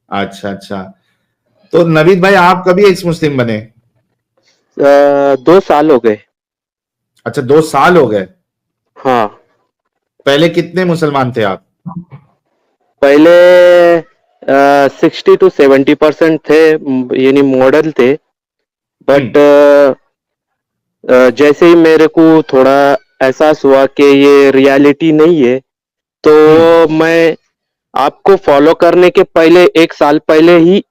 अच्छा अच्छा। तो नवीद भाई आप कभी एक्स मुस्लिम बने? 2 साल हो गए। अच्छा 2 साल हो गए। हाँ। पहले कितने मुसलमान थे आप? पहले 60 to 70% थे, यानी मॉडल थे। बट हम्म। जैसे ही मेरे को थोड़ा एहसास हुआ कि ये रियलिटी नहीं है, तो हम्म। मैं आपको फॉलो करने के पहले 1 साल पहले ही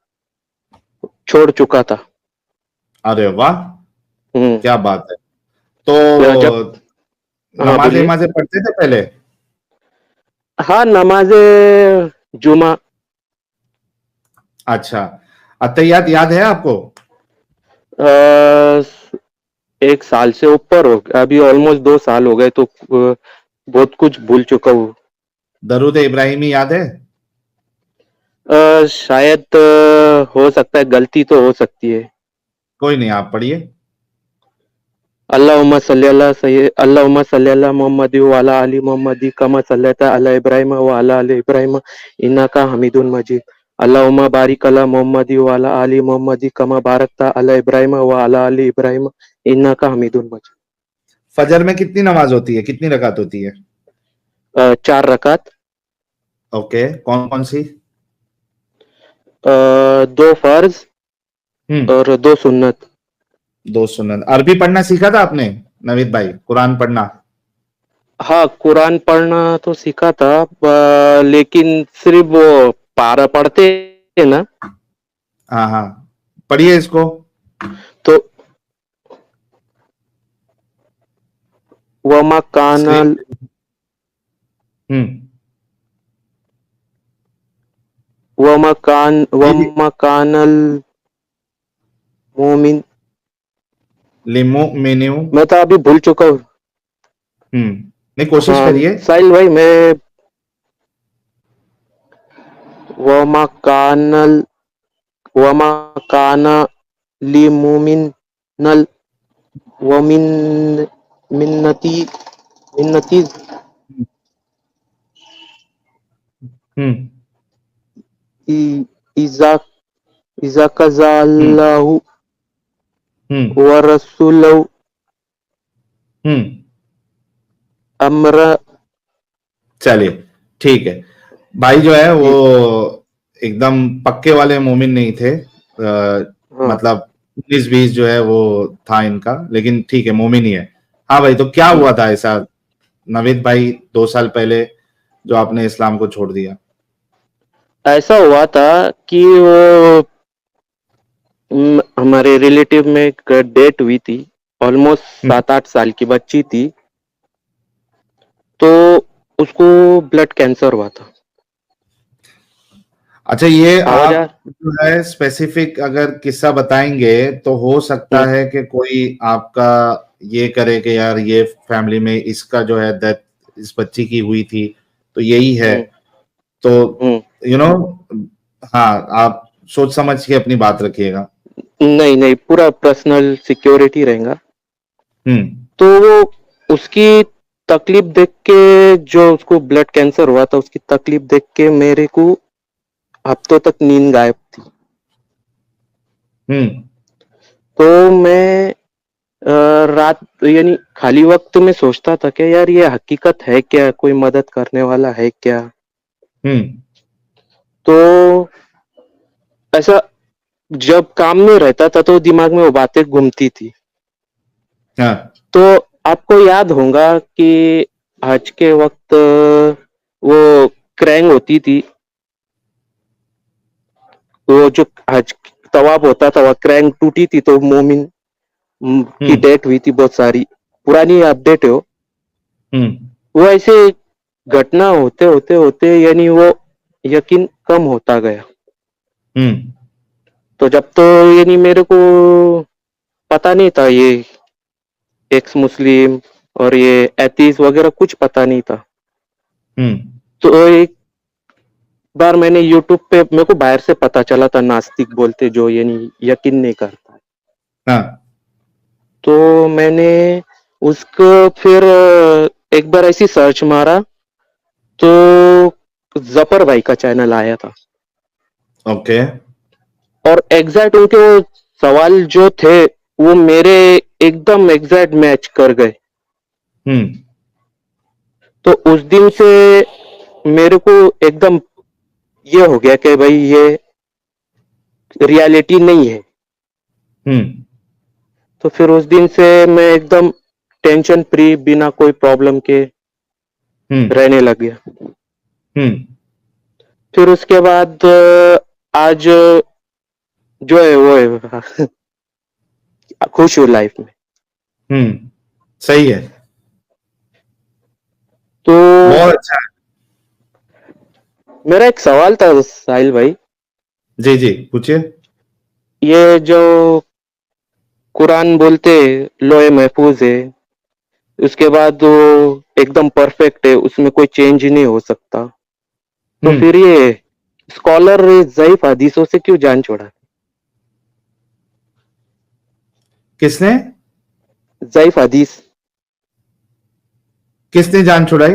छोड़ चुका था। अरे वाह, हम्म। क्या बात है। तो जब हाँ, नमाजें बोलिए। नमाजें पढ़ते थे पहले? हाँ, नमाज़े जुमा। अच्छा, अत्तहियात याद है आपको? अ, 1 साल से ऊपर हो गया, अभी ऑलमोस्ट 2 साल हो गए, तो बहुत कुछ भूल चुका हूँ। दरूद इब्राहिमी याद है? शायद हो सकता है, गलती तो हो सकती है। कोई नहीं, आप पढ़िए। अल्लाहुम्मा सल्ली अला मोहम्मद व अला आलि मोहम्मद कमा सल्लैता अला इब्राहिम व अला आलि इब्राहिम इन्नका हमीदुन मजीद। अल्लाहुम्मा बारिक अला मोहम्मद व अला आलि मोहम्मद कमा बारकता अला इब्राहिम व अला आलि इब्राहिम इन्नका हमीदुन मजीद। फजर में कितनी नमाज होती है, कितनी रकात होती है? 4 रकात। ओके, कौन कौन सी? 2 फर्ज हम्म। और 2 सुन्नत। 2 सुन्नत। अरबी पढ़ना सीखा था आपने नवीद भाई, कुरान पढ़ना? हाँ, कुरान पढ़ना तो सीखा था, लेकिन सिर्फ वो पारा पढ़ते हैं ना, हाँ हाँ, पढ़िए इसको। तो वमा कानल स्क्रीन। हम्म। जी जी। वमा कानल मोमिन। Limo menu. मैं तो अभी भूल चुका हूँ। नहीं, कोशिश हाँ, करिए। साहिल भाई, मैं वमा कानल वमा काना ली मोमिन नल वमिन मिन्नती मिन्नती हम्म। इ- इजा इजा हम्म। कज़ाल्लाहु हम्म। व रसूलहु हम्म। अम्र। चलिए, ठीक है। भाई जो है वो जी। एकदम पक्के वाले मोमिन नहीं थे, हाँ। मतलब 19-20 जो है वो था इनका, लेकिन ठीक है, मोमिन ही है। हाँ भाई, तो क्या हम्म। हुआ था ऐसा नवीद भाई 2 साल पहले जो आपने इस्लाम को छोड़ दिया? ऐसा हुआ था कि वो हमारे रिलेटिव में एक डेट हुई थी। ऑलमोस्ट हम्म। 7-8 साल की बच्ची थी, तो उसको ब्लड कैंसर हुआ था। अच्छा, ये आवाज आप आ जो है स्पेसिफिक अगर किस्सा बताएंगे तो हो सकता हम्म, है कि कोई आपका ये करे कि यार ये फैमिली में इसका जो है डेथ इस बच्ची की हुई थी, तो यही है। हम्म, तो हम्म। यू नो हाँ, आप सोच समझ के अपनी बात रखिएगा। नहीं नहीं, पूरा पर्सनल सिक्योरिटी रहेगा। हम्म। तो वो उसकी तकलीफ देख के, जो उसको ब्लड कैंसर हुआ था, उसकी तकलीफ देख के मेरे को हफ्तों तक नींद गायब थी। हम्म। तो मैं रात, यानी खाली वक्त में सोचता था कि यार ये हकीकत है क्या, कोई मदद करने वाला है क्या। हम्म। तो ऐसा जब काम में रहता था तो दिमाग में वो बातें घूमती थी। हाँ। तो आपको याद होगा कि आज के वक्त वो क्रैंग होती थी, वो जो आज तवाब होता था, वह क्रैंक टूटी थी, तो मोमिन की हम्म। डेट हुई थी बहुत सारी। पुरानी अपडेट है वो। हम्म। वो ऐसे घटना होते होते होते, यानी वो यकीन कम होता गया। हम्म। तो जब तो यानी मेरे को पता नहीं था ये एक्स मुस्लिम और ये एथीस वगैरह, कुछ पता नहीं था। हम्म। तो एक बार मैंने यूट्यूब पे, मेरे को बाहर से पता चला था, नास्तिक बोलते जो यानी यकीन नहीं करता। हाँ। तो मैंने उसको फिर एक बार ऐसी सर्च मारा, तो जफर भाई का चैनल आया था। ओके। और एग्जैक्ट उनके वो सवाल जो थे वो मेरे एकदम एग्जैक्ट मैच कर गए। हम्म। तो उस दिन से मेरे को एकदम ये हो गया कि भाई ये रियलिटी नहीं है। हम्म। तो फिर उस दिन से मैं एकदम टेंशन फ्री बिना कोई प्रॉब्लम के हम्म। रहने लग गया। हम्म। फिर उसके बाद आज जो है वो है खुश हूँ लाइफ में। हम्म। सही है। तो बहुत अच्छा है। मेरा एक सवाल था साहिल भाई, जी जी, पूछिए। ये जो कुरान बोलते लोहे महफूज है, उसके बाद वो एकदम परफेक्ट है, उसमें कोई चेंज ही नहीं हो सकता, तो हम्म। फिर ये स्कॉलर ज़ईफ हदीसों से क्यों जान छोड़ा? किसने? ज़ईफ हदीस। किसने जान छुड़ाई?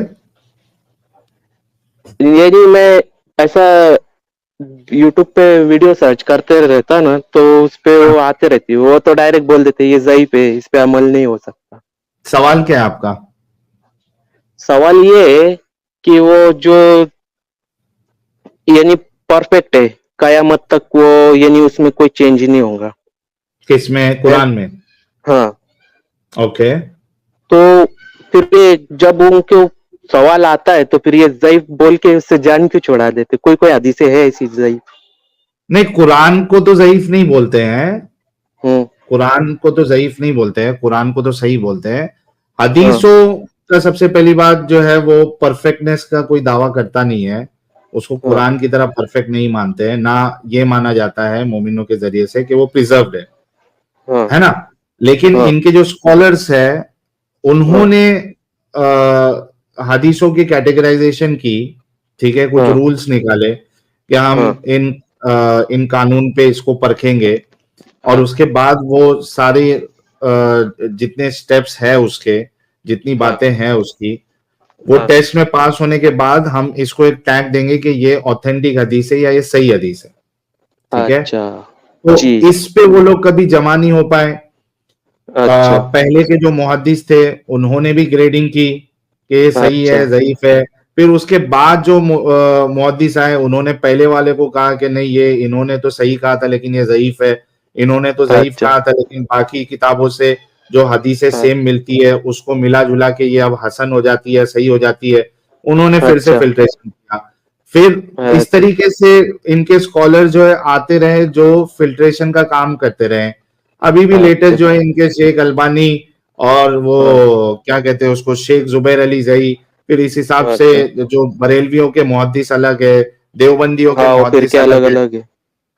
यानी मैं ऐसा यूट्यूब पे वीडियो सर्च करते रहता ना, तो उस पे हाँ। वो आते रहती है, वो तो डायरेक्ट बोल देते ये ज़ईफ है, इस पे अमल नहीं हो सकता। सवाल क्या है आपका? सवाल ये है कि वो जो यानी परफेक्ट है, कयामत तक वो यानी उसमें कोई चेंज ही नहीं होगा किसमें? है। कुरान में? हाँ। ओके। तो फिर ये जब उनके सवाल आता है तो फिर ये ज़ईफ बोल के उससे जान क्यों छुड़ा देते? कोई कोई हदीसें है ऐसी ज़ईफ। नहीं, कुरान को तो ज़ईफ नहीं बोलते हैं। हम्म। कुरान को तो ज़ईफ नहीं बोलते हैं, कुरान को तो सही बोलते हैं। हाँ। हदीसों का सबसे पहली बात जो है वो परफेक्टनेस का कोई दावा करता नहीं है। उसको हाँ। कुरान की तरह परफेक्ट नहीं मानते हैं, ना ये माना जाता है मोमिनों के जरिए से कि वो प्रिजर्व्ड हाँ। है ना? लेकिन हाँ। इनके जो स्कॉलर्स है हाँ। उन्होंने हदीसों की कैटेगराइजेशन की, ठीक है, कुछ हाँ। रूल्स निकाले कि हम हाँ। इन कानून पे इसको परखेंगे, और हाँ। उसके बाद वो सारे जितने स्टेप्स है उसके, जितनी हाँ। बातें हैं उसकी, वो हाँ। टेस्ट में पास होने के बाद हम इसको एक टैग देंगे कि ये ऑथेंटिक हदीस है या ये सही हदीस है। ठीक है? अच्छा। तो जी। इस पे वो लोग कभी जमा नहीं हो पाए। अच्छा। पहले के जो मुहद्दिस थे उन्होंने भी ग्रेडिंग की कि ये सही अच्छा। है, ज़ईफ है। फिर उसके बाद जो मुहद्दिस आए उन्होंने पहले वाले को कहा कि नहीं, ये इन्होंने तो सही कहा था लेकिन ये ज़ईफ है, इन्होंने तो ज़ईफ अच्छा। कहा था लेकिन बाकी किताबों से जो हदीसें हाँ। सेम मिलती है उसको मिला जुला के ये अब हसन हो जाती है, सही हो जाती है। उन्होंने फिर से अच्छा। फिल्ट्रेशन किया। फिर इस अच्छा। तरीके से इनके स्कॉलर जो है आते रहे, जो फिल्ट्रेशन का काम करते रहे। अभी भी लेटेस्ट अच्छा। जो है इनके शेख अल्बानी, और वो हाँ। क्या कहते हैं उसको, शेख जुबैर अली जई। फिर इस हिसाब से अच्छा। जो बरेलवियों के मुहद्दिस अलग है, देवबंदियों के हाँ, वो फिर मुहद्दिस के अलग अलग है। अलग है।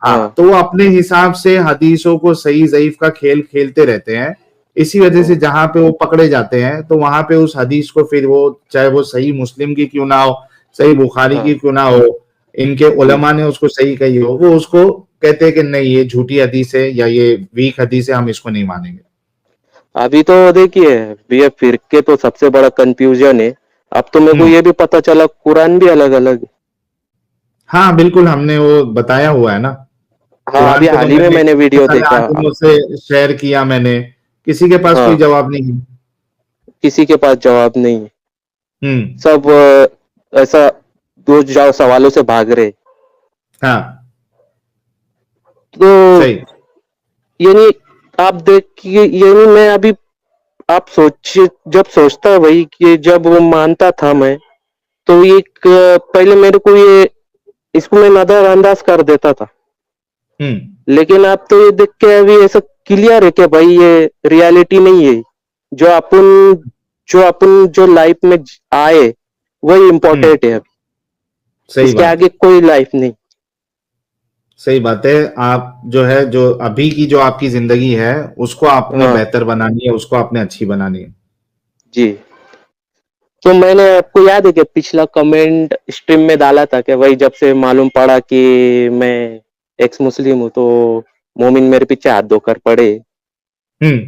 हाँ, हाँ। तो वो अपने हिसाब से हदीसों को सही ज़ईफ का खेल खेलते रहते हैं। इसी वजह से हाँ। जहां पे वो पकड़े जाते हैं तो वहां पे उस हदीस को फिर वो, चाहे वो सही मुस्लिम की क्यों ना हो, सही बुखारी की हाँ। क्यों ना हो, इनके हम्म। उलमा ने उसको सही कही हो, वो उसको कहते हैं कि नहीं ये झूठी हदीस है या ये वीक हदीस है, हम इसको नहीं मानेंगे। अभी तो देखिए, ये फिरके तो सबसे बड़ा कंफ्यूजन है। अब तो मेरे को हम्म। ये भी पता चला कुरान भी अलग अलग है। हाँ बिल्कुल, हमने वो बताया हुआ है ना। हाँ, अभी कुरान को तो हाल ही में मैंने मैंने इतने वीडियो सारे देखा। आदमियों से शेयर किया, मैंने किसी के पास कोई हाँ, जवाब नहीं है। किसी के पास जवाब नहीं है। हम्म। सब ऐसा दो जाओ सवालों से भाग रहे। हाँ। तो सही। यानी आप देखिए, यानी मैं अभी आप सोचिए, जब सोचता है वही कि जब वो मानता था मैं, तो एक पहले मेरे को ये इसको मैं नजरअंदाज कर देता था। हम्म। लेकिन आप तो ये देख के अभी ऐसा क्लियर है कि भाई ये रियलिटी नहीं है। जो अपन जो लाइफ में आए वही हम्म। इम्पोर्टेंट है अभी। सही इसके बात आगे है। कोई लाइफ नहीं। सही बात है। आप जो है, जो अभी की जो आपकी जिंदगी है उसको आपने हाँ। बेहतर बनानी है, उसको आपने अच्छी बनानी है। जी। तो मैंने आपको याद है कि पिछला कमेंट स्ट्रीम में डाला था कि भाई जब से मालूम पड़ा कि मैं एक्स मुस्लिम हूँ, तो मोमिन मेरे पीछे हाथ धोकर पड़े। हम्म।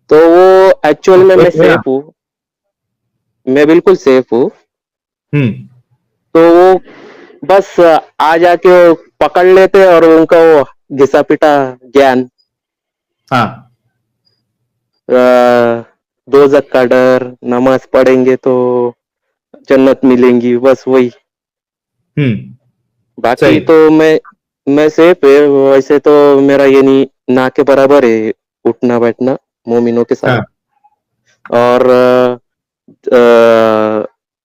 तो वो एक्चुअल में कोई मैं खोया? सेफ हूँ। मैं बिल्कुल सेफ हूँ। हम्म। तो वो बस आ जाके पकड़ लेते और उनका वो घिसा पिटा ज्ञान, हाँ। दोजक का डर, नमाज पढ़ेंगे तो जन्नत मिलेंगी, बस वही। बाकी सही। तो मैं सेफ है, वैसे तो मेरा ये नहीं ना के बराबर है उठना बैठना मोमिनों के साथ। हाँ। और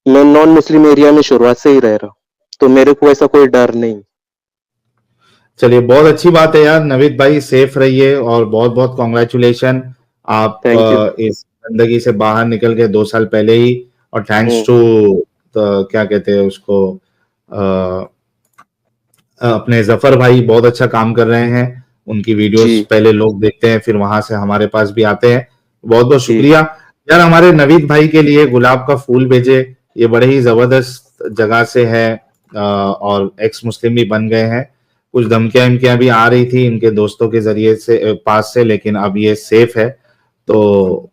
मैं नॉन मुस्लिम एरिया में शुरुआत से ही रह रहा हूँ, तो मेरे को ऐसा कोई डर नहीं। चलिए, बहुत अच्छी बात है यार नवीद भाई, सेफ रहिए और बहुत बहुत कॉन्ग्रेचुलेशन। आप थैंक यू। इस जिंदगी से बाहर निकल गए 2 साल पहले ही, और थैंक्स हम्म। टू क्या कहते हैं उसको, अ, अपने जफर भाई बहुत अच्छा काम कर रहे हैं। उनकी वीडियोस जी पहले लोग देखते हैं, फिर वहां से हमारे पास भी आते हैं। बहुत बहुत जी शुक्रिया यार। हमारे नवीद भाई के लिए गुलाब का फूल भेजे, ये बड़े ही जबरदस्त जगह से है, और एक्स मुस्लिम भी बन गए हैं। कुछ धमकियां इमकियां भी आ रही थी इनके दोस्तों के जरिए से, पास से, लेकिन अब ये सेफ है। तो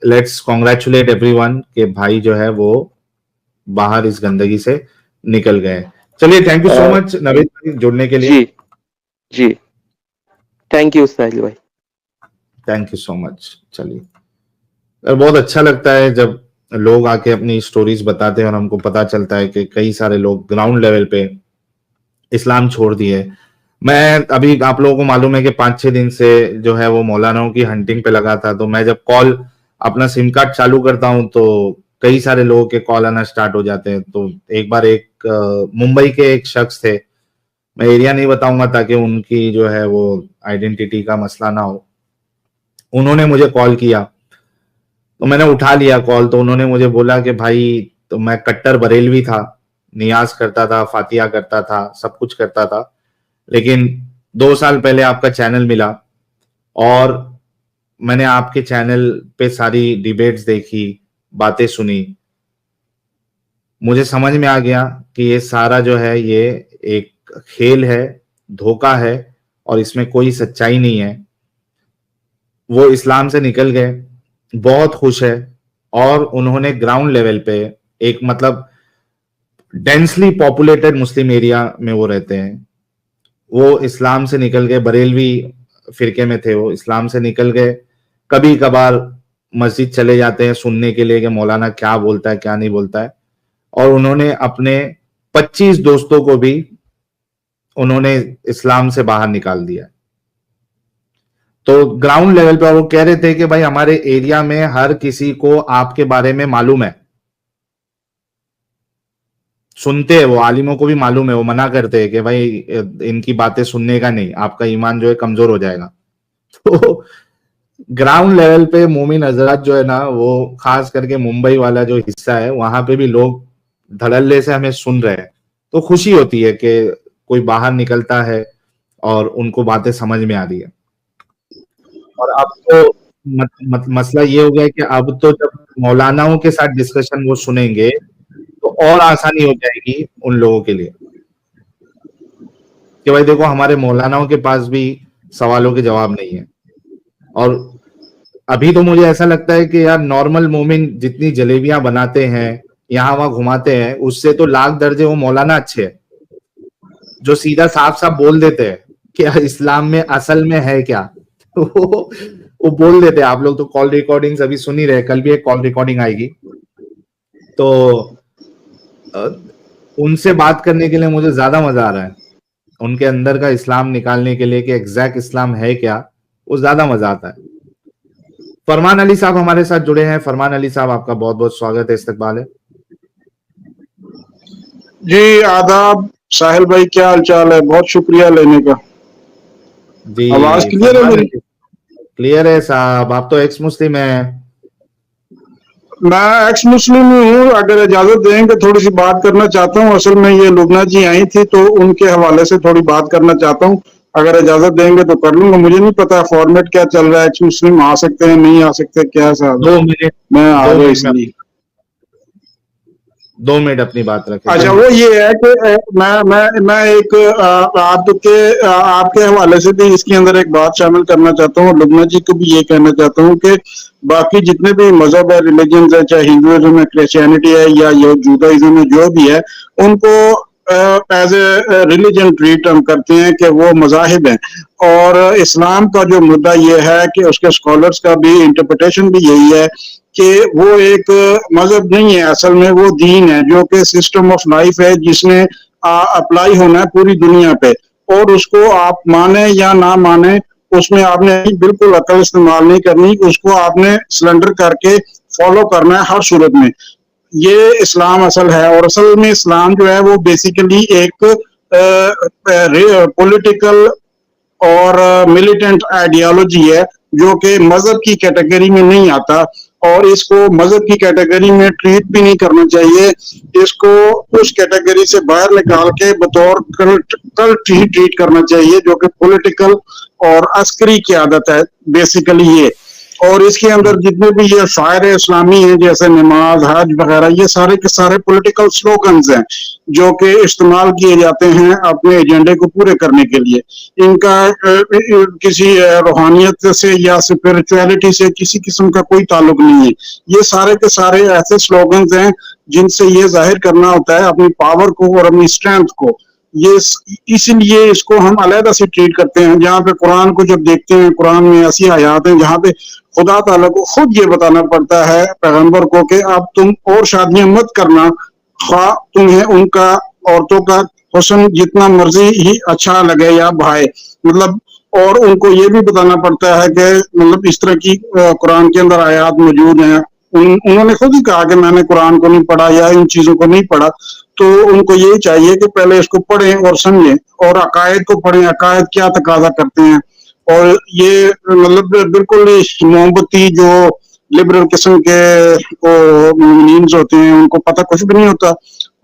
लेट्स कॉन्ग्रेचुलेट एवरीवन के भाई जो है वो बाहर इस गंदगी से निकल गए। चलिए, thank you so a, much Naveed भाई जुड़ने के लिए। जी जी थैंक यू साहिल भाई। Thank you so much. चलिए, और बहुत अच्छा लगता है जब लोग आके अपनी स्टोरीज बताते हैं और हमको पता चलता है कि कई सारे लोग ग्राउंड लेवल पे इस्लाम छोड़ दिए। मैं अभी, आप लोगों को मालूम है कि 5-6 दिन से जो है वो मौलानाओं की हंटिंग पे लगा था, तो मैं जब कॉल अपना सिम कार्ड चालू करता हूं तो कई सारे लोगों के कॉल आना स्टार्ट हो जाते हैं। तो एक बार एक मुंबई के एक शख्स थे, मैं एरिया नहीं बताऊंगा ताकि उनकी जो है वो आइडेंटिटी का मसला ना हो, उन्होंने मुझे कॉल किया। तो मैंने उठा लिया कॉल, तो उन्होंने मुझे बोला कि भाई, तो मैं कट्टर बरेलवी था, नियाज करता था, फातिया करता था, सब कुछ करता था, लेकिन 2 साल पहले आपका चैनल मिला और मैंने आपके चैनल पे सारी डिबेट्स देखी, बातें सुनी, मुझे समझ में आ गया कि ये सारा जो है ये एक खेल है, धोखा है, और इसमें कोई सच्चाई नहीं है। वो इस्लाम से निकल गए, बहुत खुश है, और उन्होंने ग्राउंड लेवल पे एक, मतलब डेंसली पॉपुलेटेड मुस्लिम एरिया में वो रहते हैं, वो इस्लाम से निकल गए, बरेलवी फिरके में थे, वो इस्लाम से निकल गए। कभी कभार मस्जिद चले जाते हैं सुनने के लिए कि मौलाना क्या बोलता है क्या नहीं बोलता है, और उन्होंने अपने 25 दोस्तों को भी उन्होंने इस्लाम से बाहर निकाल दिया। तो ग्राउंड लेवल पे वो कह रहे थे कि भाई हमारे एरिया में हर किसी को आपके बारे में मालूम है, सुनते हैं, वो आलिमों को भी मालूम है, वो मना करते हैं कि भाई इनकी बातें सुनने का नहीं, आपका ईमान जो है कमजोर हो जाएगा। तो ग्राउंड लेवल पे मोमिन हजरात जो है ना, वो खास करके मुंबई वाला जो हिस्सा है वहां पे भी लोग धड़ल्ले से हमें सुन रहे हैं। तो खुशी होती है कि कोई बाहर निकलता है और उनको बातें समझ में आ रही है। और अब तो मसला ये हो गया है कि अब तो जब मौलानाओं के साथ डिस्कशन वो सुनेंगे तो और आसानी हो जाएगी उन लोगों के लिए कि भाई देखो, हमारे मौलानाओं के पास भी सवालों के जवाब नहीं है। और अभी तो मुझे ऐसा लगता है कि यार नॉर्मल मोमिन जितनी जलेबियां बनाते हैं, यहाँ वहां घुमाते हैं, उससे तो लाख दर्जे वो मौलाना अच्छे हैं, जो सीधा साफ साफ बोल देते हैं कि इस्लाम में असल में है क्या। वो बोल देते हैं। आप लोग तो कॉल रिकॉर्डिंग्स अभी सुन ही रहे, कल भी एक कॉल रिकॉर्डिंग आएगी, तो उनसे बात करने के लिए मुझे ज्यादा मजा आ रहा है। उनके अंदर का इस्लाम निकालने के लिए कि एग्जैक्ट इस्लाम है क्या, वो ज्यादा मजा आता है। फरमान अली साहब हमारे साथ जुड़े हैं। फरमान अली साहब, आपका बहुत बहुत स्वागत है, इस्तकबाल है। जी आदाब साहिल भाई, क्या हाल चाल है? बहुत शुक्रिया लेने का। जी आवाज क्लियर है फरमान मेरी? अली, क्लियर है साहब। आप तो एक्स मुस्लिम है। मैं एक्स मुस्लिम ही हूँ। अगर इजाजत दें कि थोड़ी सी बात करना चाहता हूँ। असल में ये लुबना जी आई थी तो उनके हवाले से थोड़ी बात करना चाहता हूँ। अगर इजाजत देंगे तो कर लूंगा। मुझे नहीं पता फॉर्मेट क्या चल रहा है, एक्स मुस्लिम आ सकते हैं नहीं आ सकते, क्या साहब? 2 मिनट, मैं आ दो गया मिनट में, इसलिए। 2 मिनट अपनी बात रखें, 2 अच्छा, वो मिनट ये है कि मैं एक आपके हवाले से भी इसके अंदर एक बात शामिल करना चाहता हूँ। लुबना जी को भी ये कहना चाहता हूँ कि बाकी जितने भी मजहब है, रिलीजन है, चाहे हिंदुइज्म है, क्रिश्चियनिटी है या ये जूडाइज्म है, जो भी है, उनको एज ए रिलीजन ट्रीट हम करते हैं कि वो मजाहिब हैं। और इस्लाम का जो मुद्दा ये है कि उसके स्कॉलर्स का भी इंटरप्रिटेशन भी यही है कि वो एक मजहब नहीं है, असल में वो दीन है जो कि सिस्टम ऑफ लाइफ है जिसने अप्लाई होना है पूरी दुनिया पे। और उसको आप माने या ना माने, उसमें आपने बिल्कुल अकल इस्तेमाल नहीं करनी, उसको आपने सिलेंडर करके फॉलो करना है हर सूरत में। ये इस्लाम असल है। और असल में इस्लाम जो है वो बेसिकली एक पॉलिटिकल और मिलिटेंट आइडियोलॉजी है जो कि मजहब की कैटेगरी में नहीं आता। और इसको मजहब की कैटेगरी में ट्रीट भी नहीं करना चाहिए, इसको उस कैटेगरी से बाहर निकाल के बतौर कल्ट ही ट्रीट करना चाहिए जो कि पॉलिटिकल और अस्करी की आदत है बेसिकली ये। और इसके अंदर जितने भी ये शायर इस्लामी हैं जैसे नमाज, हज वगैरह, ये सारे के सारे पॉलिटिकल स्लोगन्स हैं जो कि इस्तेमाल किए जाते हैं अपने एजेंडे को पूरे करने के लिए। इनका किसी रूहानियत से या स्पिरिचुअलिटी से किसी किस्म का कोई ताल्लुक नहीं है। ये सारे के सारे ऐसे स्लोगन्स हैं जिनसे ये जाहिर करना होता है अपनी पावर को और अपनी स्ट्रेंथ को। ये इसीलिए इसको हम अलहदा से ट्रीट करते हैं। जहाँ पे कुरान को जब देखते हैं, कुरान में ऐसी आयात हैं जहाँ पे खुदा ताला को खुद ये बताना पड़ता है पैगंबर को कि अब तुम और शादियां मत करना, खा तुम्हें उनका औरतों का हुस्न जितना मर्जी ही अच्छा लगे या भाई, मतलब। और उनको ये भी बताना पड़ता है कि मतलब इस तरह की कुरान के अंदर आयात मौजूद हैं। उन्होंने खुद ही कहा कि मैंने कुरान को नहीं पढ़ा या इन चीजों को नहीं पढ़ा। तो उनको यही चाहिए कि पहले इसको पढ़ें और समझें और अकायद को पढ़ें, अकायद क्या तकाजा करते हैं। और ये मतलब बिल्कुल मोमबत्ती जो लिबरल किस्म के मीम्स होते हैं उनको पता कुछ भी नहीं होता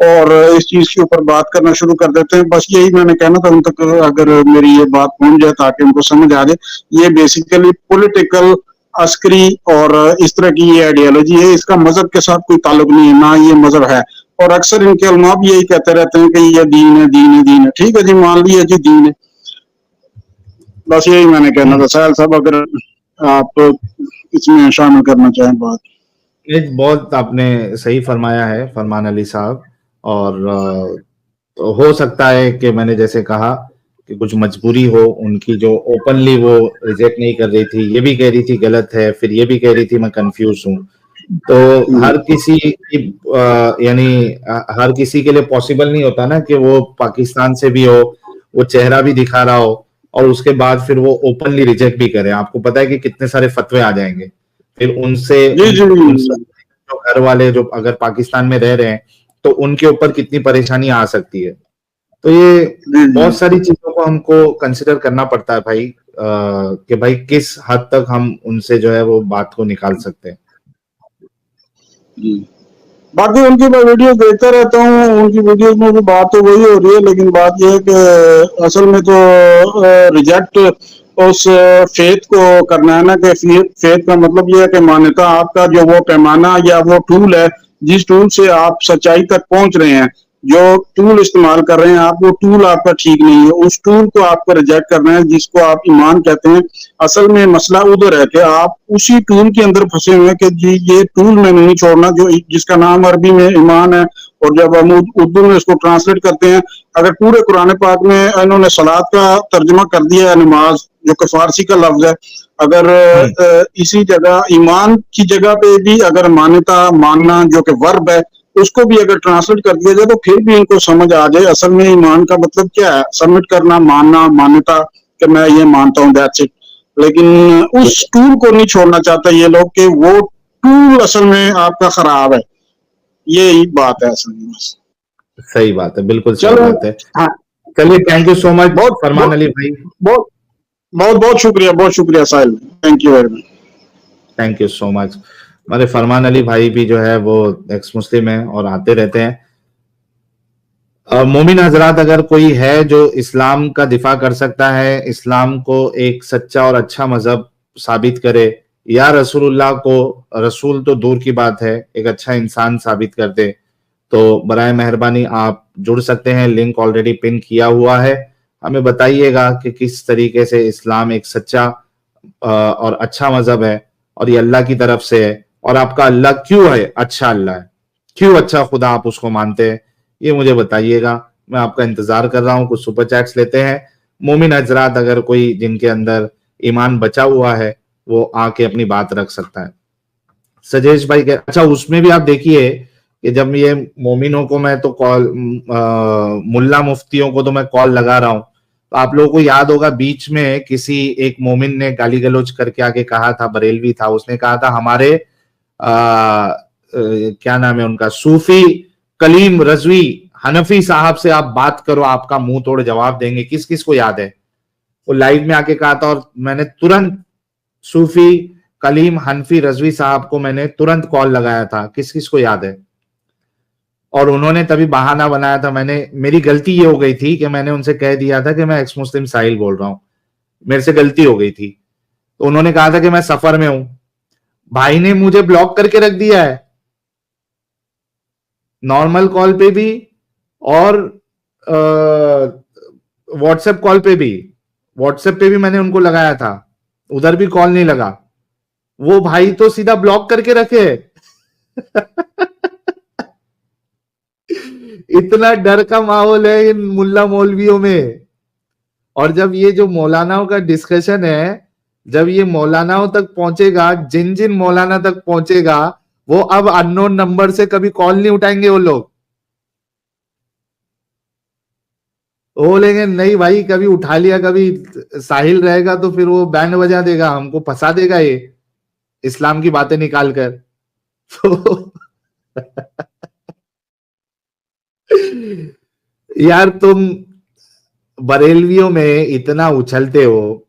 और इस चीज के ऊपर बात करना शुरू कर देते हैं। बस यही मैंने कहना था उन तक, अगर मेरी ये बात पहुंच जाए ताकि उनको समझ आ जाए। ये बेसिकली पॉलिटिकल अस्करी और इस तरह की ये आइडियोलॉजी है, इसका मजहब के साथ कोई ताल्लुक नहीं है, ना ये मजहब है। और अक्सर इनके उलमा भी यही कहते रहते हैं कि ये दीन है, दीन है, दीन है। ठीक है जी, मान लिया जी दीन है। बस यही मैंने कहना था। साहिल साहब, अगर आप इसमें शामिल करना चाहें बात। एक बहुत आपने सही फरमाया है फरमान अली साहब। और तो हो सकता है कि मैंने जैसे कहा कि कुछ मजबूरी हो उनकी, जो ओपनली वो रिजेक्ट नहीं कर रही थी, ये भी कह रही थी गलत है, फिर ये भी कह रही थी मैं कंफ्यूज हूँ। तो हर किसी की यानी हर किसी के लिए पॉसिबल नहीं होता ना कि वो पाकिस्तान से भी हो, वो चेहरा भी दिखा रहा हो और उसके बाद फिर वो ओपनली रिजेक्ट भी करे। आपको पता है कि कितने सारे फतवे आ जाएंगे फिर उनसे, जो घर वाले जो अगर पाकिस्तान में रह रहे हैं तो उनके ऊपर कितनी परेशानी आ सकती है। तो ये बहुत सारी चीजों को हमको कंसिडर करना पड़ता है भाई, कि भाई किस हद तक हम उनसे जो है वो बात को निकाल सकते हैं। बाकी उनकी मैं वीडियो देखता रहता हूँ, उनकी वीडियोस में भी बात तो वही हो रही है, लेकिन बात यह है कि असल में तो रिजेक्ट उस फेथ को करना है ना, कि फेथ का मतलब यह है कि मान्यता आपका जो वो पैमाना या वो टूल है जिस टूल से आप सच्चाई तक पहुंच रहे हैं, जो टूल इस्तेमाल कर रहे हैं आप, वो टूल आपका ठीक नहीं है। उस टूल को आपको रिजेक्ट करना है जिसको आप ईमान कहते हैं। असल में मसला उधर है कि आप उसी टूल के अंदर फंसे हुए हैं कि जी ये टूल मैंने नहीं छोड़ना, जो जिसका नाम अरबी में ईमान है। और जब हम उर्दू में इसको ट्रांसलेट करते हैं, अगर पूरे कुरान पाक में इन्होंने सलात का तर्जमा कर दिया है नमाज, जो कि फारसी का लफ्ज है, अगर इसी जगह ईमान की जगह पे भी अगर मान्यता, मानना जो कि वर्ब है, उसको भी अगर ट्रांसलेट कर दिया जाए तो फिर भी इनको समझ आ जाए असल में ईमान का मतलब क्या है। सबमिट करना, मानना, मान्यता कि मैं ये मानता हूँ, दैट्स इट। लेकिन उस टूल को नहीं छोड़ना चाहता ये लोग कि वो टूल असल में आपका खराब है। यही बात है असल में। बस सही बात है, बिल्कुल सही बात है। हाँ, चलिए, thank you so much Farman Ali भाई। बहुत बहुत बहुत शुक्रिया, बहुत शुक्रिया Sahil, thank you very much. Thank you so much. हमारे फरमान अली भाई भी जो है वो एक्स मुस्लिम है और आते रहते हैं। मोमिन हजरात, अगर कोई है जो इस्लाम का दिफा कर सकता है, इस्लाम को एक सच्चा और अच्छा मजहब साबित करे, या रसूलुल्लाह को, रसूल तो दूर की बात है, एक अच्छा इंसान साबित कर दे, तो बराए मेहरबानी आप जुड़ सकते हैं। लिंक ऑलरेडी पिन किया हुआ है। हमें बताइएगा कि किस तरीके से इस्लाम एक सच्चा और अच्छा मजहब है और ये अल्लाह की तरफ से है, और आपका अल्लाह क्यों है अच्छा अल्लाह है, क्यों अच्छा खुदा आप उसको मानते हैं, ये मुझे बताइएगा। मैं आपका इंतजार कर रहा हूं, कुछ सुपर चैट्स लेते हैं। मोमिन हजरात, अगर कोई जिनके अंदर ईमान बचा हुआ है वो आके अपनी बात रख सकता है। सजेश भाई अच्छा, उसमें भी आप देखिए कि जब ये मोमिनों को मैं तो कॉल, मुल्ला मुफ्तियों को तो मैं कॉल लगा रहा हूं, तो आप लोगों को याद होगा बीच में किसी एक मोमिन ने गाली गलौज करके आके कहा था, बरेलवी था, उसने कहा था हमारे क्या नाम है उनका, सूफी कलीम रजवी हनफी साहब से आप बात करो, आपका मुंह तोड़ जवाब देंगे। किस किस को याद है? वो लाइव में आके कहा था और मैंने तुरंत सूफी कलीम हनफी रजवी साहब को मैंने तुरंत कॉल लगाया था। किस किस को याद है? और उन्होंने तभी बहाना बनाया था, मेरी गलती ये हो गई थी कि मैंने उनसे कह दिया था कि मैं एक्स मुस्लिम साहिल बोल रहा हूं, मेरे से गलती हो गई थी। तो उन्होंने कहा था कि मैं सफर में हूं। भाई ने मुझे ब्लॉक करके रख दिया है, नॉर्मल कॉल पे भी और व्हाट्सएप कॉल पे भी। व्हाट्सएप पे भी मैंने उनको लगाया था, उधर भी कॉल नहीं लगा। वो भाई तो सीधा ब्लॉक करके रखे। इतना डर का माहौल है इन मुल्ला मौलवियों में। और जब ये जो मौलानाओं का डिस्कशन है, जब ये मौलानाओं तक पहुंचेगा, जिन जिन मौलाना तक पहुंचेगा, वो अब अननोन नंबर से कभी कॉल नहीं उठाएंगे वो लोग। वो बोलेंगे नहीं भाई, कभी उठा लिया, कभी साहिल रहेगा तो फिर वो बैंड बजा देगा, हमको फंसा देगा ये इस्लाम की बातें निकाल कर। तो यार तुम बरेलवियों में इतना उछलते हो,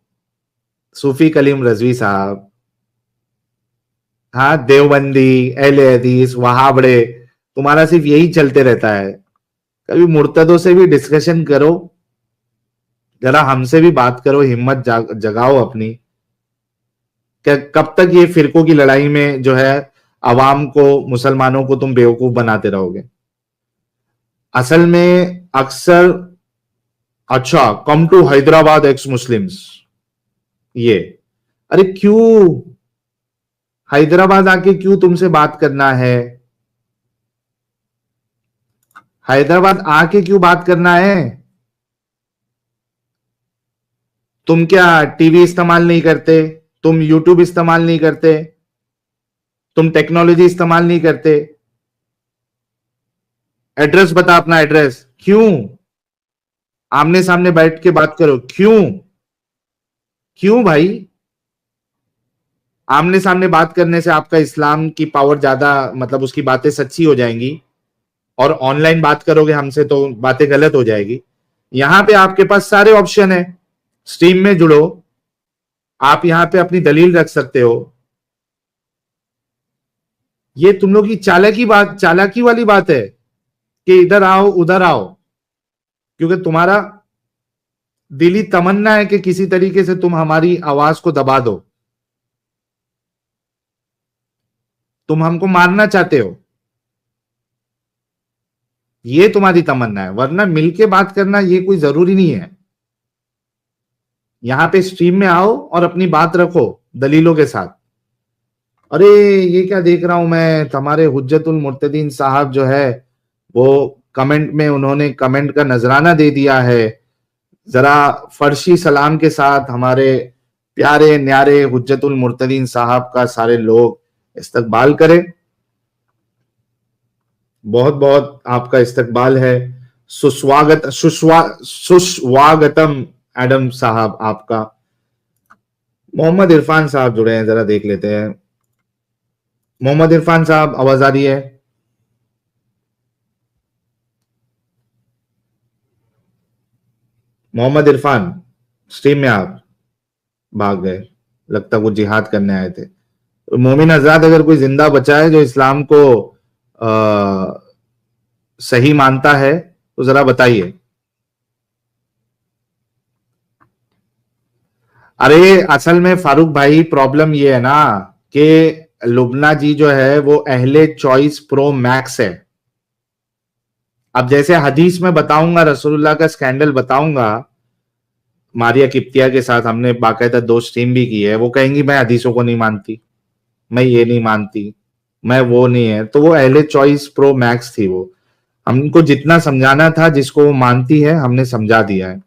सूफी कलीम रजवी साहब, हाँ देवबंदी, अहले हदीस, वहाबड़े, तुम्हारा सिर्फ यही चलते रहता है। कभी मुर्तदों से भी डिस्कशन करो, जरा हमसे भी बात करो, हिम्मत जगाओ अपनी। कब तक ये फिरकों की लड़ाई में जो है अवाम को, मुसलमानों को तुम बेवकूफ बनाते रहोगे? असल में अक्सर, अच्छा come to Hyderabad ex Muslims, ये अरे क्यों हैदराबाद आके क्यों तुमसे बात करना है? हैदराबाद आके क्यों बात करना है? तुम क्या टीवी इस्तेमाल नहीं करते? तुम यूट्यूब इस्तेमाल नहीं करते? तुम टेक्नोलॉजी इस्तेमाल नहीं करते? एड्रेस बता अपना एड्रेस। क्यों आमने सामने बैठ के बात करो? क्यों क्यों भाई? आमने सामने बात करने से आपका इस्लाम की पावर ज्यादा, मतलब उसकी बातें सच्ची हो जाएंगी, और ऑनलाइन बात करोगे हमसे तो बातें गलत हो जाएगी। यहां पे आपके पास सारे ऑप्शन है, स्ट्रीम में जुड़ो, आप यहां पे अपनी दलील रख सकते हो। ये तुम लोग की चालाकी वाली बात है कि इधर आओ उधर आओ, क्योंकि तुम्हारा दिली तमन्ना है कि किसी तरीके से तुम हमारी आवाज को दबा दो, तुम हमको मारना चाहते हो, ये तुम्हारी तमन्ना है। वरना मिलके बात करना ये कोई जरूरी नहीं है। यहां पे स्ट्रीम में आओ और अपनी बात रखो दलीलों के साथ। अरे ये क्या देख रहा हूं मैं, हमारे हुज्जतुल मुर्तदीन साहब जो है वो कमेंट में, उन्होंने कमेंट का नजराना दे दिया है। जरा फर्शी सलाम के साथ हमारे प्यारे न्यारे हुज्जतुल मुर्तदीन साहब का सारे लोग इस्तकबाल करें। बहुत बहुत आपका इस्तकबाल है, सुस्वागतम एडम साहब आपका। मोहम्मद इरफान साहब जुड़े हैं, जरा देख लेते हैं। मोहम्मद इरफान साहब, आवाज आ रही है? मोहम्मद इरफान, स्ट्रीम में आप भाग गए, लगता कुछ जिहाद करने आए थे। मोमिन आजाद, अगर कोई जिंदा बचा है जो इस्लाम को सही मानता है तो जरा बताइए। अरे असल में फारूक भाई प्रॉब्लम ये है ना कि लुबना जी जो है वो अहले चॉइस प्रो मैक्स है। अब जैसे हदीस में बताऊंगा, रसूलुल्लाह का स्कैंडल बताऊंगा, मारिया किप्तिया के साथ हमने बाकायदा 2 स्ट्रीम भी की है, वो कहेंगी मैं हदीसों को नहीं मानती, मैं ये नहीं मानती, मैं वो नहीं है। तो वो अहले चॉइस प्रो मैक्स थी वो। हमको जितना समझाना था, जिसको वो मानती है, हमने समझा दिया है।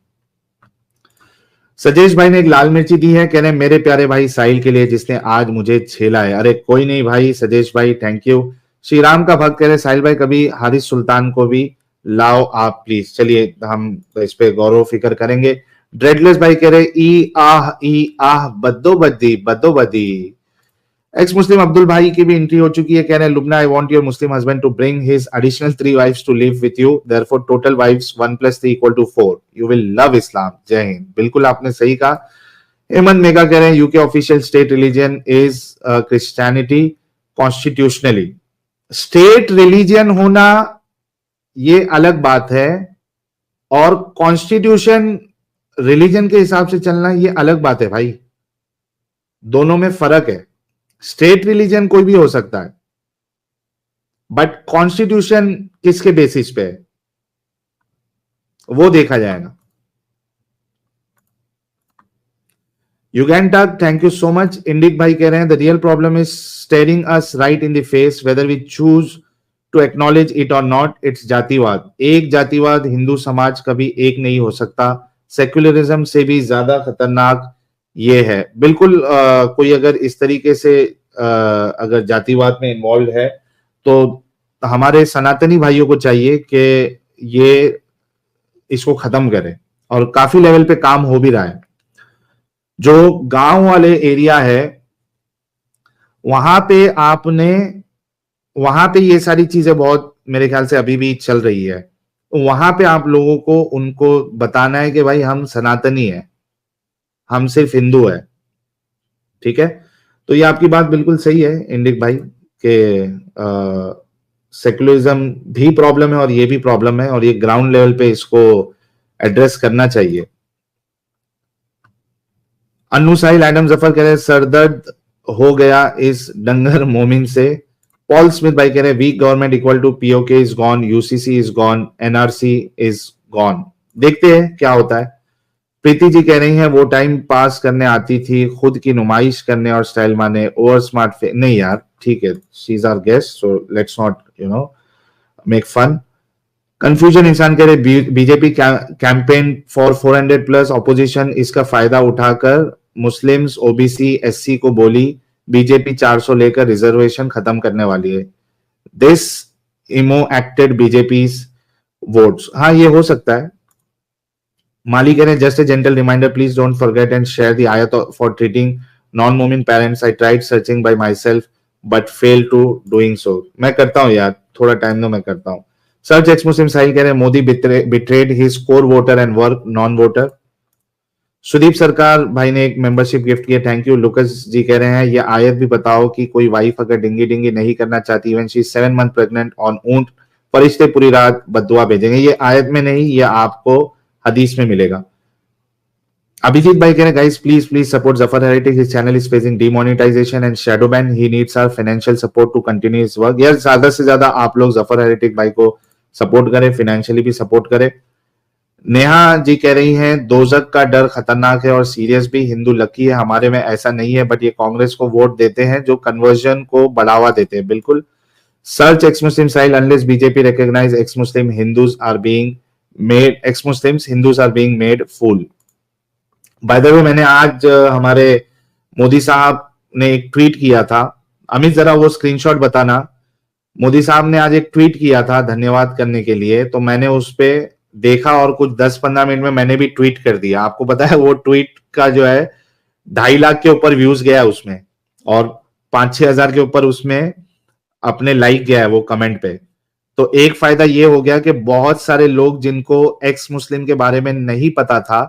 सजेश भाई ने एक लाल मिर्ची दी है, कह रहे हैं मेरे प्यारे भाई साहिल के लिए जिसने आज मुझे छेला है। अरे कोई नहीं भाई सजेश भाई, थैंक यू। श्री राम का भक्त कह रहे साहिल भाई कभी हारिस सुल्तान को भी लाओ आप प्लीज। चलिए हम इस पे गौरव फिक्र करेंगे। ड्रेडलेस भाई कह रहे ई आह बद्दो बद्दी। एक्स मुस्लिम अब्दुल भाई की भी एंट्री हो चुकी है, कह रहे हैं Lubna I want your Muslim husband to bring his additional 3 wives to live with you, therefore total wives 1 + 3 = 4, you will love Islam. जय हिंद। बिल्कुल आपने सही कहा। हेमंत मेगा कह रहे हैं UK official state religion is Christianity constitutionally. State religion होना ये अलग बात है, और कॉन्स्टिट्यूशन रिलीजन के हिसाब से चलना ये अलग बात है भाई, दोनों में फर्क है। स्टेट रिलीजन कोई भी हो सकता है, बट कॉन्स्टिट्यूशन किसके बेसिस पे है वो देखा जाएगा। युगैन टक thank you so much. Indic भाई कह रहे हैं the real problem is staring us right in the face whether we choose to acknowledge it और नॉट, इट्स जातिवाद। एक जातिवाद हिंदू समाज कभी एक नहीं हो सकता, सेक्युलरिज्म से भी ज्यादा खतरनाक ये है। बिल्कुल कोई अगर इस तरीके से अगर जातिवाद में इन्वॉल्व है तो हमारे सनातनी भाइयों को चाहिए कि ये इसको खत्म करें, और काफी लेवल पे काम हो भी रहा है। जो गांव वाले एरिया है वहां पे ये सारी चीजें बहुत मेरे ख्याल से अभी भी चल रही है। वहां पे आप लोगों को उनको बताना है कि भाई हम सनातनी है, हम सिर्फ हिंदू है, ठीक है। तो ये आपकी बात बिल्कुल सही है इंडिक भाई कि सेक्युलरिज्म भी प्रॉब्लम है और ये भी प्रॉब्लम है, और ये ग्राउंड लेवल पे इसको एड्रेस करना चाहिए। अन्नू साहिल एडम जफर कह रहे सरदर्द हो गया इस डंगर मोमिन से। पॉल स्मिथ भाई कह रहे weak government equal to PoK is gone, UCC is gone, NRC is gone. देखते हैं क्या होता है। प्रीति जी कह रही हैं वो टाइम पास करने आती थी, खुद की नुमाइश करने और स्टाइल माने, ओवर स्मार्ट नहीं यार, ठीक है, she is our guest so let's not make fun. Confusion इंसान कह रहे बीजेपी कैंपेन फॉर 400+ ऑपोजिशन, इसका फायदा उठाकर मुस्लिम्स ओबीसी एससी को बोली बीजेपी 400 लेकर रिजर्वेशन खत्म करने वाली है। This impacted BJP votes. हाँ ये हो सकता है। माली कह रहे हैं just a gentle reminder please don't forget and share the आयत फॉर ट्रीटिंग नॉन मोमिन parents, I tried searching by myself but fail to doing so. मैं करता हूँ यार, थोड़ा टाइम दो, मैं करता हूँ। सर्च एक्स मुस्लिम साहिल कह रहे हैं Modi betrayed his core voter and work non voter. Sudeep Sarkar भाई ने एक मेंबरशिप गिफ्ट किया, थैंक यू। लुकस जी कह रहे हैं ये आयत भी बताओ कि कोई वाइफ अगर डिंगी नहीं करना चाहती when she is 7 month pregnant on ऊंट, फरिश्ते पूरी रात बद्दुआ भेजेंगे। ये आयत में नहीं, ये आपको हदीस में मिलेगा। अभिजीत भाई कह रहे हैं guys please support Zafar heritage, his channel is facing demonetisation and shadow ban, he needs our financial support to continue his work. यार ज्यादा से ज्यादा आप लोग जफर हेरिटेज भाई को सपोर्ट करें, फाइनेंशियली भी सपोर्ट करें। नेहा जी कह रही हैं दोजक का डर खतरनाक है और सीरियस भी, हिंदू लकी है, हमारे में ऐसा नहीं है, बट ये कांग्रेस को वोट देते हैं जो कन्वर्जन को बढ़ावा देते हैं। बिल्कुल। सर्च एक्स मुस्लिम साइल unless BJP recognise ex Muslim Hindus are being made fool. By the way मैंने आज हमारे मोदी साहब ने एक ट्वीट किया था, अमित जरा वो स्क्रीनशॉट बताना। मोदी साहब ने आज एक ट्वीट किया था धन्यवाद करने के लिए, तो मैंने उस पे देखा और कुछ 10-15 मिनट में मैंने भी ट्वीट कर दिया। आपको पता है वो ट्वीट का जो है 2.5 लाख के ऊपर व्यूज गया उसमें, और 5-6 हजार के ऊपर उसमें अपने लाइक गया है वो कमेंट पे। तो एक फायदा ये हो गया कि बहुत सारे लोग जिनको एक्स मुस्लिम के बारे में नहीं पता था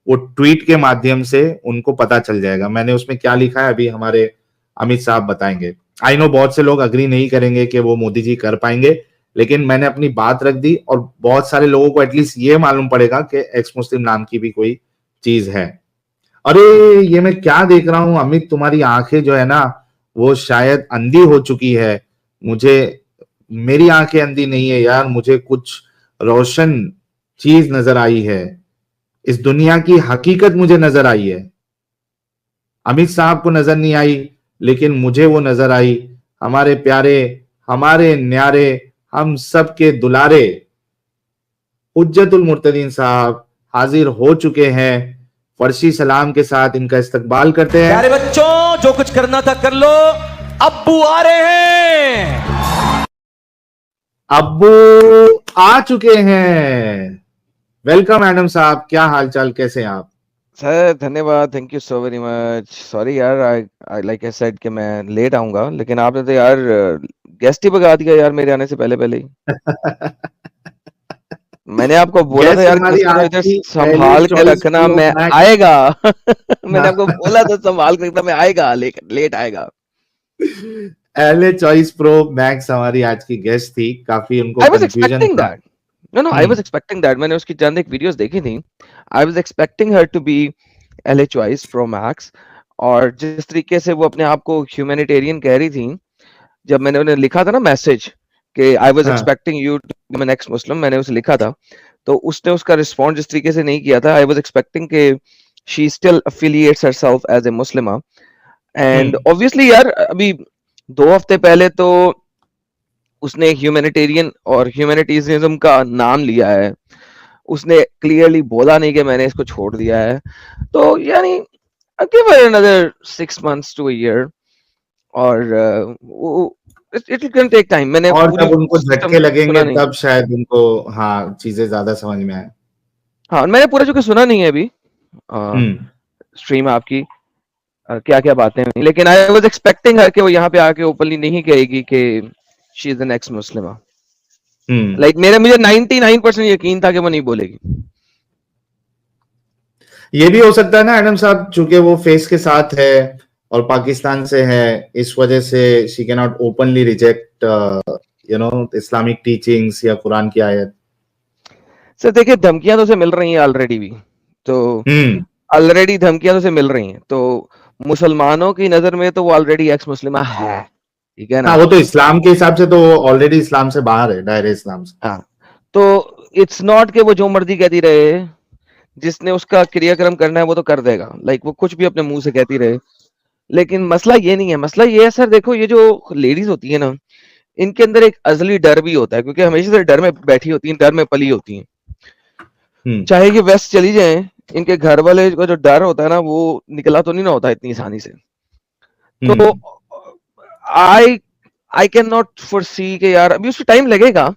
वो ट्वीट के माध्यम से उनको पता चल जाएगा। मैंने उसमें क्या लिखा है अभी हमारे अमित साहब बताएंगे। आई नो बहुत से लोग अग्री नहीं करेंगे कि वो मोदी जी कर पाएंगे, लेकिन मैंने अपनी बात रख दी और बहुत सारे लोगों को एटलीस्ट ये मालूम पड़ेगा कि एक्स मुस्लिम नाम की भी कोई चीज है। अरे ये मैं क्या देख रहा हूं अमित, तुम्हारी आंखें जो है ना वो शायद अंधी हो चुकी है। मेरी आंखें अंधी नहीं है यार, मुझे कुछ रोशन चीज नजर आई है, इस दुनिया की हकीकत मुझे नजर आई है। अमित साहब को नजर नहीं आई लेकिन मुझे वो नजर आई। हमारे प्यारे, हमारे न्यारे, हम सब के दुलारे हुज्जतुल मुर्तदीन साहब हाजिर हो चुके हैं। फर्शी सलाम के साथ इनका इस्तकबाल करते हैं। प्यारे बच्चों, जो कुछ करना था कर लो, अब्बू आ रहे हैं। अब्बू आ चुके हैं। वेलकम एडम साहब, क्या हालचाल, कैसे हैं आप? सर धन्यवाद, thank you so very much. Sorry यार, आई लाइक आई सेड कि मैं लेट आऊंगा, लेकिन आपने तो यार गेस्ट ही भगा दिया यार मेरे आने से पहले पहले ही। मैंने आपको बोला था गेस्ट यार हमारी गेस्ट को आज इधर की संभाल पहली के चॉइस रखना, प्रो मैं मैक्स। आएगा। मैंने आपको बोला था संभाल के रखना, मैं आएगा, लेट आएगा। एलए चॉइस प्रो मैक्स हमारी आज की गेस्ट थी। काफी उनको आई वाज कंफ्यूजन एक्सपेक्टिंग था। That, no I was expecting that. मैंने उसकी चंद एक वीडियोस देखी थी। I was expecting her to be LA choice pro max. और जिस तरीके से वो अपने आप को ह्यूमैनिटेरियन कह रही थी, जब मैंने उन्हें लिखा था ना मैसेज कि आई वाज हाँ, expecting you to be my next Muslim, मैंने उसे लिखा था, तो उसने उसका रिस्पॉन्ड जिस तरीके से नहीं किया था, आई वाज एक्सपेक्टिंग कि she still affiliates herself as a Muslima. And obviously यार, अभी 2 हफ्ते पहले तो उसने गिव और ह्यूमैनिटेरियनिज्म का नाम लिया है। उसने क्लियरली बोला नहीं कि मैंने इसको छोड़ दिया है। तो यानी give her another 6 months to a year, और इट कैन टेक टाइम। मैंने और पूरी जब उनको सिस्टम झटके लगेंगे सुना नहीं। तब शायद उनको हाँ चीजें ज्यादा समझ में आए। हाँ, मैंने पूरा जो कि सुना नहीं है अभी हम्म स्ट्रीम आपकी, क्या क्या बातें हुई, लेकिन आई वाज एक्सपेक्टिंग हर कि वो यहाँ पे आके ओपनली नहीं कहेगी कि she is the next Muslima. Like मुझे 99% यकीन था कि वो नहीं बोलेगी। ये भी हो सकता है ना एडम साहब, चूंकि वो फेस के साथ है और पाकिस्तान से है, इस वजह से she can not openly reject Islamic teachings या कुरान की आयत। सर देखिए, धमकियां तो उसे मिल रही हैं ऑलरेडी भी, तो ऑलरेडी धमकियां तो उसे मिल रही हैं, तो मुसलमानों की नजर में तो वो ऑलरेडी एक्स मुस्लिमा है, ठीक है ना। हाँ, वो तो इस्लाम के हिसाब से तो ऑलरेडी इस्लाम से बाहर है, दायरे इस्लाम से। हाँ, तो इट्स नॉट कि वो जो मर्जी कहती रहे, जिसने उसका क्रियाक्रम करना है वो तो कर देगा। लाइक वो कुछ भी अपने मुंह से कहती रहे, लेकिन मसला ये नहीं है। मसला ये है सर, देखो ये जो लेडीज होती है ना, इनके अंदर एक अजली डर भी होता है, क्योंकि हमेशा से डर में बैठी होती हैं, डर में पली होती हैं। चाहे ये वेस्ट चली जाए, इनके घर वाले का जो डर होता है ना, वो निकला तो नहीं ना होता इतनी आसानी से। तो आई कैन नॉट फोरसी कि यार अभी उसको टाइम लगेगा,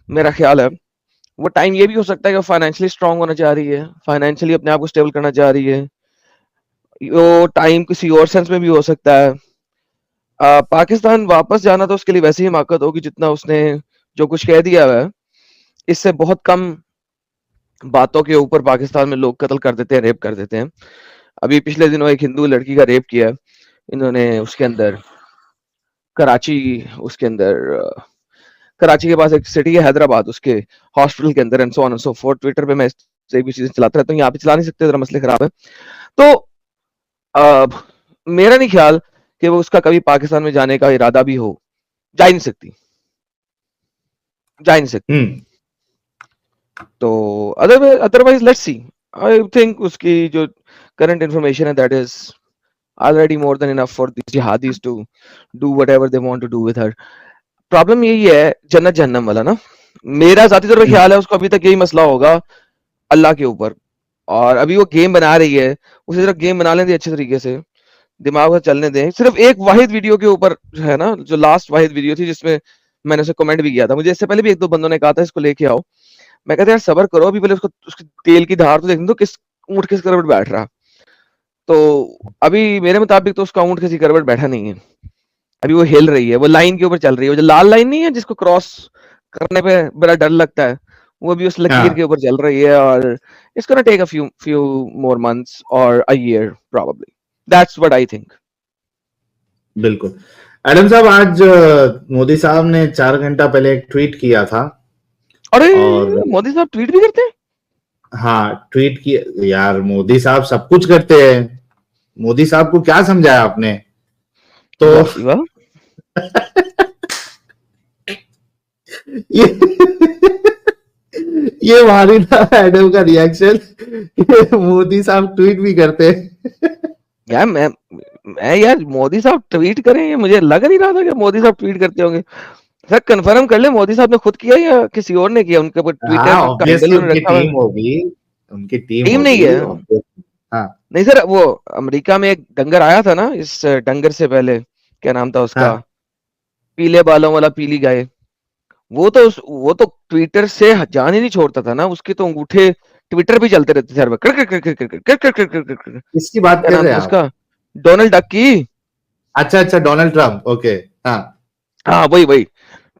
मेरा ख्याल है। वो टाइम ये भी हो सकता है कि फाइनेंशियली स्ट्रांग होना चाह रही है, फाइनेंशियली अपने आप को स्टेबल करना चाह रही है। वो टाइम किसी और सेंस में भी हो सकता है। पाकिस्तान वापस जाना तो उसके लिए वैसे ही हिमाकत होगी जितना उसने जो कुछ कह दिया है। इससे बहुत कम बातों के ऊपर पाकिस्तान में लोग कत्ल कर देते हैं, रेप कर देते हैं। अभी पिछले दिनों एक हिंदू लड़की का रेप किया इन्होंने, उसके अंदर कराची, उसके अंदर कराची के पास एक सिटी है हैदराबाद, उसके हॉस्पिटल के अंदर, and so on and so fourth. Twitter पे मैं से भी चीजें चलाता रहता हूँ, यहाँ पे चला नहीं सकते, जरा मसले खराब है। तो मेरा नहीं ख्याल कि वो उसका कभी पाकिस्तान में जाने का इरादा भी हो। जा ही नहीं सकती, जा ही नहीं सकती। तो otherwise let's see. I think उसकी जो करंट इंफॉर्मेशन है, that is already more than enough for these jihadis to do whatever they want to do with her. Problem यही है जन्नत जहन्नम वाला ना। मेरा जाती तौर पर ख्याल है उसको अभी तक यही मसला होगा अल्लाह के ऊपर, और अभी वो गेम बना रही है, उसी तरह गेम बना लें अच्छे तरीके से, दिमाग से चलने दें। सिर्फ एक वाहिद वीडियो के ऊपर है ना, जो लास्ट वाहिद वीडियो थी जिसमें मैंने उसे कमेंट भी किया था, मुझे इससे पहले भी एक दो बंदों ने कहा था इसको लेके आओ। मैं कहता यार सबर करो, अभी पहले उसको उसकी तेल की धार तो देखने दो, किस ऊँट किस करवट बैठ रहा। तो अभी मेरे मुताबिक तो उसका ऊँट किसी करवट बैठा नहीं है, अभी वो हिल रही है, वो लाइन के ऊपर चल रही है। वो जो लाल लाइन नहीं है जिसको क्रॉस करने पे बड़ा डर लगता है, वो भी उस लकीर के ऊपर चल रही है। और it's gonna take a few more months or a year probably. That's what I think. बिल्कुल। एडम साहब, आज मोदी साहब ने 4 घंटा पहले एक ट्वीट किया था। अरे और मोदी साहब ट्वीट भी करते हैं? हाँ, ट्वीट किया यार। मोदी साहब सब कुछ करते हैं। मोदी साहब को क्या समझाया आपने? तो ये हमारी ना एडम का रिएक्शन, मोदी साहब ट्वीट भी करते हैं। यार मैं यार मोदी साहब ट्वीट करें, मुझे लग नहीं रहा था कि मोदी साहब ट्वीट करते होंगे। सर कंफर्म कर ले, मोदी साहब ने खुद किया या किसी और ने किया? उनके ऊपर हाँ ट्विटर का हैंडल ऑब्वियसली उन्होंने उनकी रखा हुआ है। टीम होगी, उनकी टीम टीम नहीं होगी है। obviously। हाँ नहीं सर, वो अमेरिका में एक डंगर आया था ना, इस डंगर से पहले क्या नाम था उसका, हाँ पीले बालों वाला, पीली गाय। वो तो ट्विटर से जान ही नहीं छोड़ता था ना, उसके तो अंगूठे ट्विटर पे चलते रहते थे हर वक्त। किसकी बात क्या कर नाम रहे था हैं आप? उसका, डोनाल्ड डक की। अच्छा अच्छा, डोनाल्ड ट्रम्प, ओके। हाँ हाँ वही वही,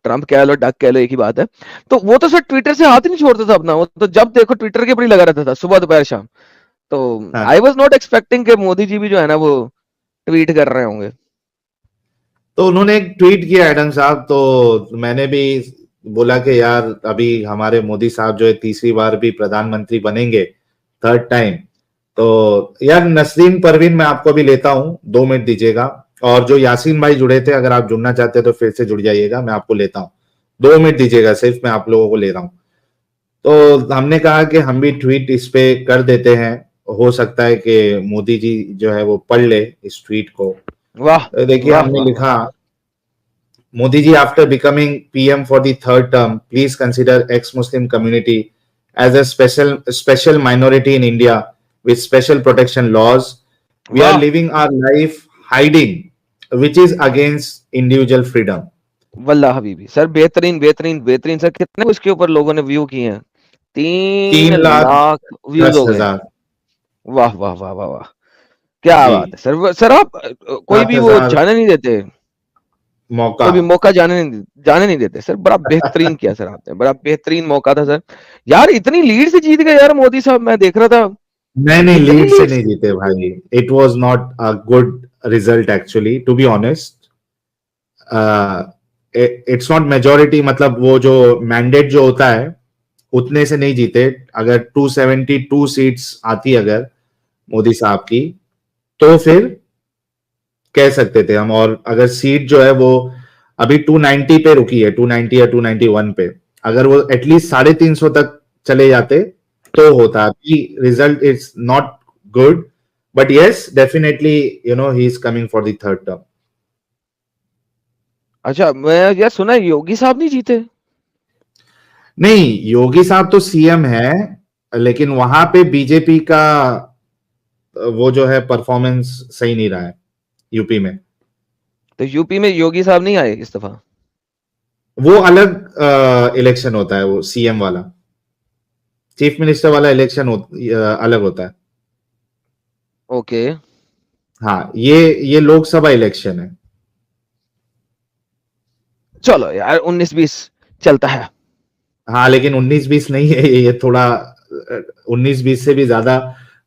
ट्रम्प कह लो डक कह लो एक ही बात है। तो वो तो सर ट्विटर से हाथ ही नहीं छोड़ता था अपना, वो तो जब देखो ट्विटर के ऊपर ही लगा रहता था, सुबह दोपहर शाम। तो हाँ। आई वॉज नॉट एक्सपेक्टिंग कि मोदी जी भी जो है ना वो ट्वीट कर रहे होंगे। तो उन्होंने एक ट्वीट किया एडम साहब, तो मैंने भी बोला कि यार अभी हमारे मोदी साहब जो है तीसरी बार भी प्रधानमंत्री बनेंगे, थर्ड टाइम। तो यार नसरीन परवीन मैं आपको भी लेता हूँ, 2 मिनट दीजिएगा। और जो यासीन भाई जुड़े थे, अगर आप जुड़ना चाहते हैं तो फिर से जुड़ जाइएगा, मैं आपको लेता हूँ। 2 मिनट दीजिएगा सिर्फ, मैं आप लोगों को ले रहा हूँ। तो हमने कहा कि हम भी ट्वीट इस पे कर देते हैं, हो सकता है कि मोदी जी जो है वो पढ़ ले इस ट्वीट को। वाह देखिए वाह हमने वाह वाह। लिखा, Modi ji, after becoming PM for the third term, please consider ex-Muslim community as a special minority in India with special protection laws. We are वाह living our life hiding, which is against individual freedom. Wallah Habibi sir, बेहतरीन बेहतरीन बेहतरीन sir. कितने उसके ऊपर लोगों ने view किए हैं? 3 तीन लाख लाख व्यूज दस हो गए हैं। हजार वाह वाह वाह वाह वाह, क्या जी, बात है सर। सर आप कोई सात भी वो हजार जाने नहीं देते, मौका। कोई भी मौका जाने नहीं देते सर। बड़ा बेहतरीन किया सर आपने, बड़ा बेहतरीन मौका था सर। यार इतनी लीड से जीत गए यार मोदी साहब, मैं देख रहा था। नहीं नहीं, इतनी लीड से लीड नहीं से। जीते भाई। It was not a good result actually, to be honest. It's not majority, मतलब वो जो मैंडेट जो होता है उतने से नहीं जीते। अगर 272 सीट्स आती अगर मोदी साहब की, तो फिर कह सकते थे हम। और अगर सीट जो है वो अभी 290 पे रुकी है, 290 या 291 पे, अगर वो एटलीस्ट 350 तक चले जाते तो होता। अभी result is not good, but yes definitely he is coming for the third term. अच्छा, मैं यार सुना है योगी साहब नहीं जीते। नहीं, योगी साहब तो सीएम है, लेकिन वहां पे बीजेपी का वो जो है परफॉर्मेंस सही नहीं रहा है यूपी में। तो यूपी में योगी साहब नहीं आए इस दफा। वो अलग इलेक्शन होता है, वो सीएम वाला, चीफ मिनिस्टर वाला इलेक्शन अलग होता है। ओके। हाँ, ये लोकसभा इलेक्शन है। चलो यार 19-20 चलता है। हाँ लेकिन 19-20 नहीं है ये थोड़ा 19-20 से भी ज्यादा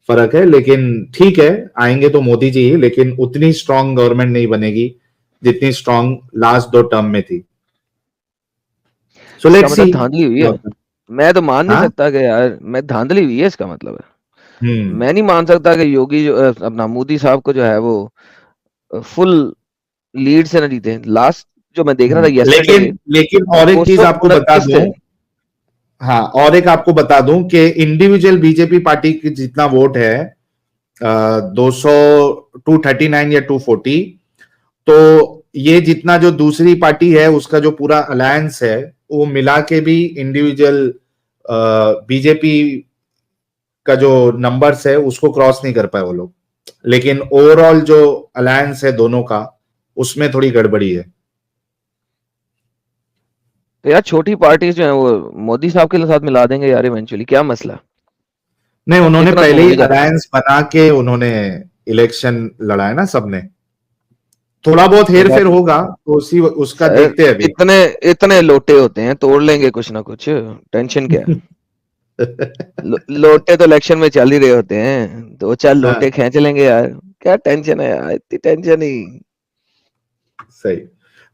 फर्क है। लेकिन ठीक है, आएंगे तो मोदी जी ही, लेकिन उतनी स्ट्रांग गवर्नमेंट नहीं बनेगी जितनी स्ट्रांग लास्ट 2 टर्म में थी। सो इसका लेट्स सी। मतलब धांधली हुई है। मैं तो मान नहीं हाँ। सकता कि यार, मैं धांधली हुई है इसका मतलब है। हम्म। मैं नहीं मान सकता कि योगी जो अपना मोदी साहब को जो है वो फुल लीड से ना जीते। लास्ट जो मैं देख रहा था यस्टरडे, लेकिन लेकिन और एक चीज आपको बता 229 दूं। थे। हाँ, और एक आपको बता दूं कि इंडिविजुअल बीजेपी पार्टी की जितना वोट है 200, 239 या 240, तो ये जितना जो दूसरी पार्टी है उसका जो पूरा अलायंस है वो मिला के भी इंडिविजुअल बीजेपी का जो नंबर्स है उसको क्रॉस नहीं कर पाए वो लोग। लेकिन ओवरऑल जो अलायंस है दोनों का, उसमें थोड़ी गड़बड़ी है। तो यार छोटी पार्टी जो है वो मोदी साहब के साथ मिला देंगे यार इवेंचुअली, क्या मसला? नहीं, उन्होंने कितना पहले ही तोड़ने जाते हैं। अलायंस बना के उन्होंने इलेक्शन लड़ा है ना सबने। थोड़ा बहुत हेर फेर होगा तो उसी उसका सर देखते हैं अभी। इतने इतने लोटे होते हैं, तोड़ लेंगे कुछ ना कुछ। टेंशन क्या है? लोटे तो इलेक्शन में चल ही रहे होते हैं, 2-4 लोटे हाँ, खींच लेंगे यार। क्या टेंशन है यार, इतनी टेंशन ही। सही।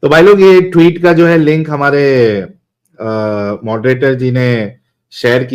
तो भाई लोग, ये ट्वीट का जो है लिंक हमारे मॉडरेटर जी ने शेयर किया।